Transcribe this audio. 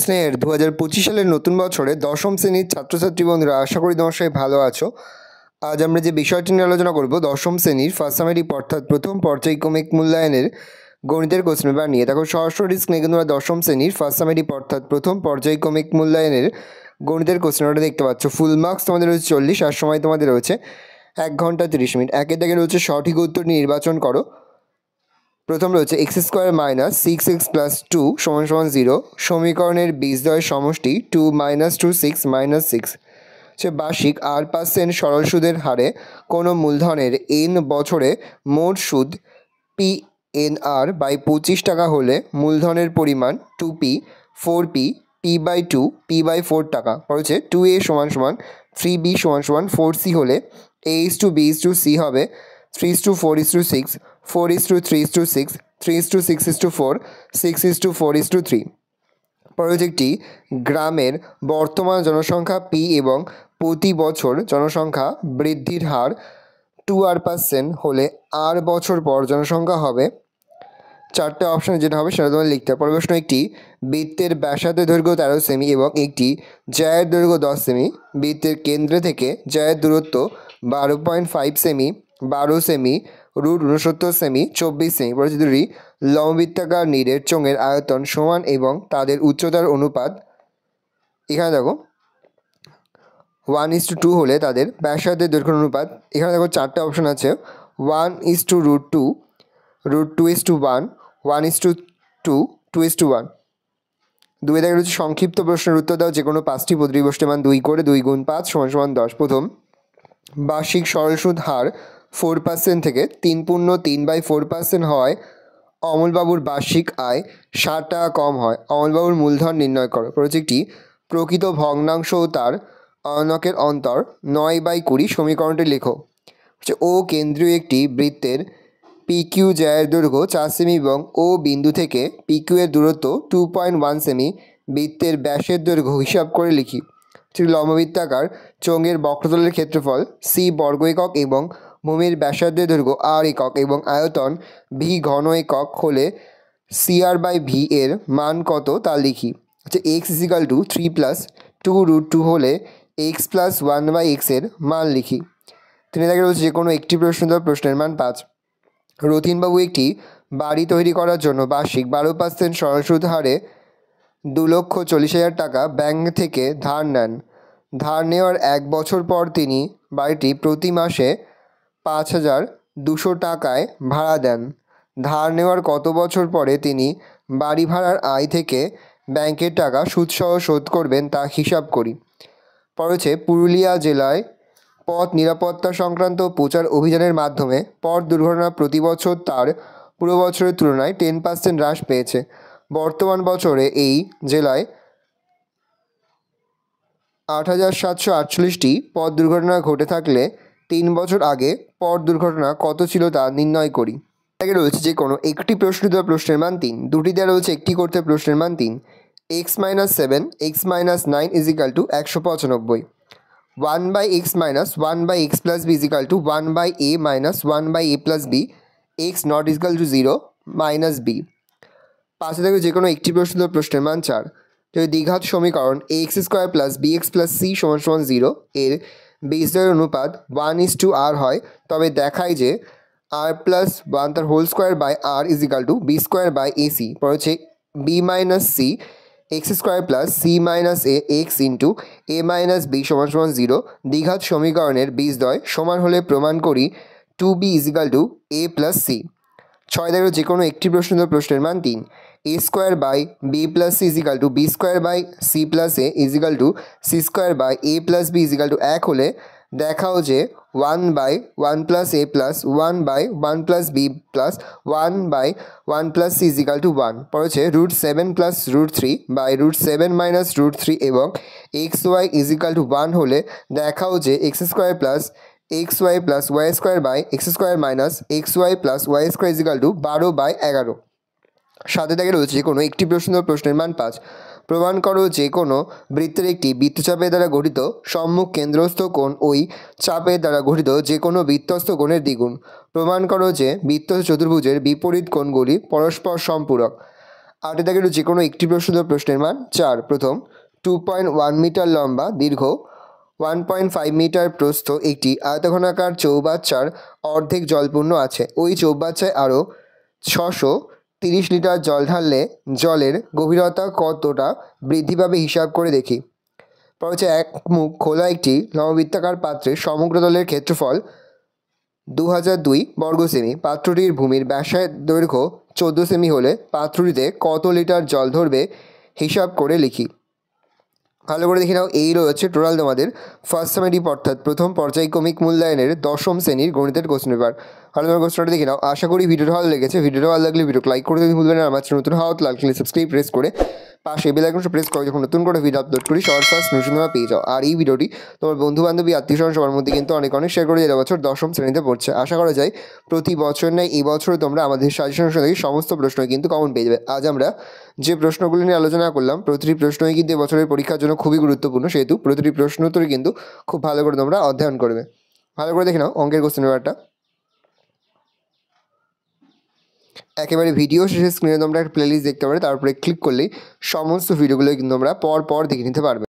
স্নেহের 2025 সালের নতুন বছরে দশম শ্রেণীর ছাত্রছাত্রী বন্ধুরা, আশা করি তোমার সবাই ভালো আছো। আজ আমরা যে বিষয়টি নিয়ে আলোচনা করব দশম শ্রেণীর ফার্স্ট সামেটিভ অর্থাৎ প্রথম পর্যায়ক্রমিক মূল্যায়নের গণিতের কোশ্চেন পেপার নিয়ে। দেখো সরাসরি স্ক্রিনে কিন্তু তোমরা দশম শ্রেণীর ফার্স্ট সামেটিভ অর্থাৎ প্রথম পর্যায়ক্রমিক মূল্যায়নের গণিতের কোশ্চেন পেপারটা দেখতে পাচ্ছ। ফুল মার্কস তোমাদের রয়েছে 40 আর সময় তোমাদের রয়েছে 1 ঘন্টা 30 মিনিট। একের দাগে রয়েছে সঠিক উত্তরটি নির্বাচন করো। প্রথম রয়েছে x square minus 6x plus 2 সমান সমান 0। সমীকরণের বীজদ্বয়ের সমষ্টি 2 মাইনাস 2 6 মাইনাস 6। সে বার্ষিক 8% সরল সুদের হারে কোনো মূলধনের n বছরে মোট সুদ PNR বাই 25 টাকা হলে মূলধনের পরিমাণ 2p 4p p/2 p/4 টাকা হচ্ছে 2a সমান সমান 3b সমান সমান 4c হলে a:b:c হবে 3:4:6 4:3:6 3:6:4 6:4:3। প্রজেক্টটি গ্রামের বর্তমান জনসংখ্যা p এবং প্রতি বছর জনসংখ্যা বৃদ্ধির হার 2r% হলে r বছর পর জনসংখ্যা হবে। চারটে অপশানে যেটা হবে সেটা তোমার লিখতে হবে। পরের প্রশ্ন, একটি বৃত্তের ব্যাসার্ধের দৈর্ঘ্য 13 সেমি এবং একটি জ্যায়ের দৈর্ঘ্য 10 সেমি। বৃত্তের কেন্দ্র থেকে জ্যায়ের দূরত্ব 12.5 সেমি 12 সেমি √69 সেমি 24 সেমি। পরিচিত দুটি লম্ববৃত্তাকার নীড়ের চোঙের আয়তন সমান এবং তাদের উচ্চতার অনুপাত এখানে দেখো 1:2 হলে তাদের ব্যাসার্ধের দৈর্ঘ্যের অনুপাত। এখানে দেখো চারটে অপশান আছে 1:√2 √2:1 1:2 2:1। দুই দাগে রয়েছে সংক্ষিপ্ত প্রশ্নের উত্তর দাও যে কোনো 5টি। প্রতিটি প্রশ্নের মান 2 করে 2 গুণ 5 সমান সমান 10। প্রথম, বার্ষিক সরল সুদ হার 4% থেকে 3.3/4% হওয়ায় অমলবাবুর বার্ষিক আয় 60 টাকা কম হয়। অমলবাবুর মূলধন নির্ণয় করো। প্রজেক্টটি প্রকৃত ভগ্নাংশ ও তার অনকের অন্তর 9/20 সমীকরণটি লেখো। ও কেন্দ্রীয় একটি বৃত্তের PQ জ্যায়ের দৈর্ঘ্য 4 সেমি এবং ও বিন্দু থেকে PQ এর দূরত্ব 2.1 সেমি। বৃত্তের ব্যাসের দৈর্ঘ্য হিসাব করে লিখি। লম্ববৃত্তাকার চোঙের বক্রতলের ক্ষেত্রফল c বর্গ একক এবং ভূমির ব্যাসার্ধের দৈর্ঘ্য r একক এবং আয়তন v ঘন একক হলে CR/v এর মান কত তা লিখি। x = 3 + 2√2 হলে x + 1/x এর মান লিখি। তিনি তাকে রয়েছে যে কোনো একটি প্রশ্ন দেওয়া প্রশ্নের মান 5। রতিনবাবু একটি বাড়ি তৈরি করার জন্য বার্ষিক 12% সরল সুদ হারে 2,40,000 টাকা ব্যাংক থেকে ধার নেন। ধার নেওয়ার 1 বছর পর তিনি বাড়িটি প্রতি মাসে 5,200 টাকায় ভাড়া দেন। ধার নেওয়ার কত বছর পরে তিনি বাড়ি ভাড়ার আয় থেকে ব্যাংকের টাকা সুদসহ শোধ করবেন তা হিসাব করি। পড়েছে পুরুলিয়া জেলায় পথ নিরাপত্তা সংক্রান্ত প্রচার অভিযানের মাধ্যমে পথ দুর্ঘটনা প্রতি বছর তার পুরো বছরের তুলনায় 10% হ্রাস পেয়েছে। বর্তমান বছরে এই জেলায় 8,748টি পথ দুর্ঘটনা ঘটে থাকলে 3 বছর আগে পথ দুর্ঘটনা কত ছিল তা নির্ণয় করি। এটাকে রয়েছে যে কোনো একটি প্রশ্ন দেওয়া প্রশ্নের মান 3। দুটি দেওয়া রয়েছে একটি করতে প্রশ্নের মান 3। x - 7 x - 9 = 195। 1/x minus 1/x plus b is equal to 1/a minus 1/a plus b x not is equal to 0 minus b। পাশে থেকে যে কোনো একটি প্রশ্ন প্রশ্নের মান 4। যদি দ্বিঘাত সমীকরণ ax² plus bx plus c সমান সমান 0 এর বীজদ্বয়ের অনুপাত 1:r হয় তবে দেখায় যে r plus 1 তার whole square by r is equal to b² ac। পর হচ্ছে b minus c x² plus c minus a x into a minus b সমান সমান 0। দ্বিঘাত সমীকরণের বীজদ্বয় সমান হলে প্রমাণ করি 2b is equal to a plus c। 6 দাগের যে কোনো একটি প্রশ্নের মান 3। a² / b plus c is equal to b² / c plus a is equal to c² / a plus b is equal to 1 হলে দেখাও যে 1/1 plus a plus 1/1 plus b plus 1/1 plus c is equal to 1। পড়েছে √7 plus √3 by √7 minus √3 এবং xy is equal to 1 হলে দেখাও যে x² plus xy plus y² by x² minus xy plus y² is equal to 12/11। 7 দাগে রয়েছে কোনো একটি প্রশ্নের মান 5। প্রমাণ করো যে কোনো বৃত্তের একটি বৃত্তচাপের দ্বারা গঠিত সম্মুখ কেন্দ্রস্থ কোণ ওই চাপের দ্বারা গঠিত যে কোনো বৃত্তস্থ কোণের দ্বিগুণ। প্রমাণ করো যে বৃত্তস্থ চতুর্ভুজের বিপরীত কোণগুলি পরস্পর সম্পূরক। 8 দাগের যে কোনো একটি প্রশ্ন প্রশ্নের মান 4। প্রথম, 2.1 মিটার লম্বা, দীর্ঘ 1.5 মিটার প্রস্থ একটি আয়তঘনাকার চৌবাচ্চার অর্ধেক জলপূর্ণ আছে। ওই চৌবাচ্চায় আরও 630 লিটার জল ঢাললে জলের গভীরতা কতটা বৃদ্ধি পাবে হিসাব করে দেখি। পর হচ্ছে, এক মুখ খোলা একটি লম্ববৃত্তাকার পাত্রে সমগ্র তলের ক্ষেত্রফল 2002 বর্গ সেমি। পাত্রটির ভূমির ব্যাসের দৈর্ঘ্য 14 সেমি হলে পাত্রটিতে কত লিটার জল ধরবে হিসাব করে লিখি। ভালো করে দেখে নাও, এই রয়েছে টোটাল তোমাদের ফার্স্ট সেমিটিভ অর্থাৎ প্রথম পর্যায়ক্রমিক মূল্যায়নের 10ম শ্রেণীর গণিতের কোশ্চেন পেপার। ভালো করে কোশ্চেনটা দেখে নাও। আশা করি ভিডিওটা ভালো লেগেছে। ভিডিওটা ভালো লাগলে ভিডিও লাইক করে দিতে ভুলবেন না। আমার চ্যানেল নতুন হওয়া লাল কালার সাবস্ক্রাইব প্রেস করে পাশে বেল আইকনটা প্রেস করে যখন নতুন করে ভিডিও আপলোড করি সবার ফার্স্ট নোটিফিকেশন তোমরা পেয়ে যাও। আর এই ভিডিওটি তোমার বন্ধু বান্ধবী আত্মীয় স্বজন সবার মধ্যে কিন্তু অনেক শেয়ার করে দেওয়া। বছর 10ম শ্রেণীতে পড়ছে। আশা করা যায় প্রতি বছর নয় এই বছরও তোমরা আমাদের সাজেশন থেকে সমস্ত প্রশ্ন কিন্তু কমন পেয়ে যাবে। আজ আমরা যে প্রশ্নগুলি নিয়ে আলোচনা করলাম প্রতিটি প্রশ্নই কিন্তু এবছরের পরীক্ষার জন্য খুবই গুরুত্বপূর্ণ, সেহেতু প্রতিটি প্রশ্ন উত্তরে কিন্তু খুব ভালো করে তোমরা অধ্যয়ন করবে। ভালো করে দেখে নাও অঙ্কের কোশ্চেন পেপারটা। একেবারে ভিডিও শেষে স্ক্রিনে তোমরা একটা প্লেলিস্ট দেখতে পারবে, তারপরে ক্লিক করলেই সমস্ত ভিডিওগুলো কিন্তু তোমরা পর দেখে নিতে পারবে।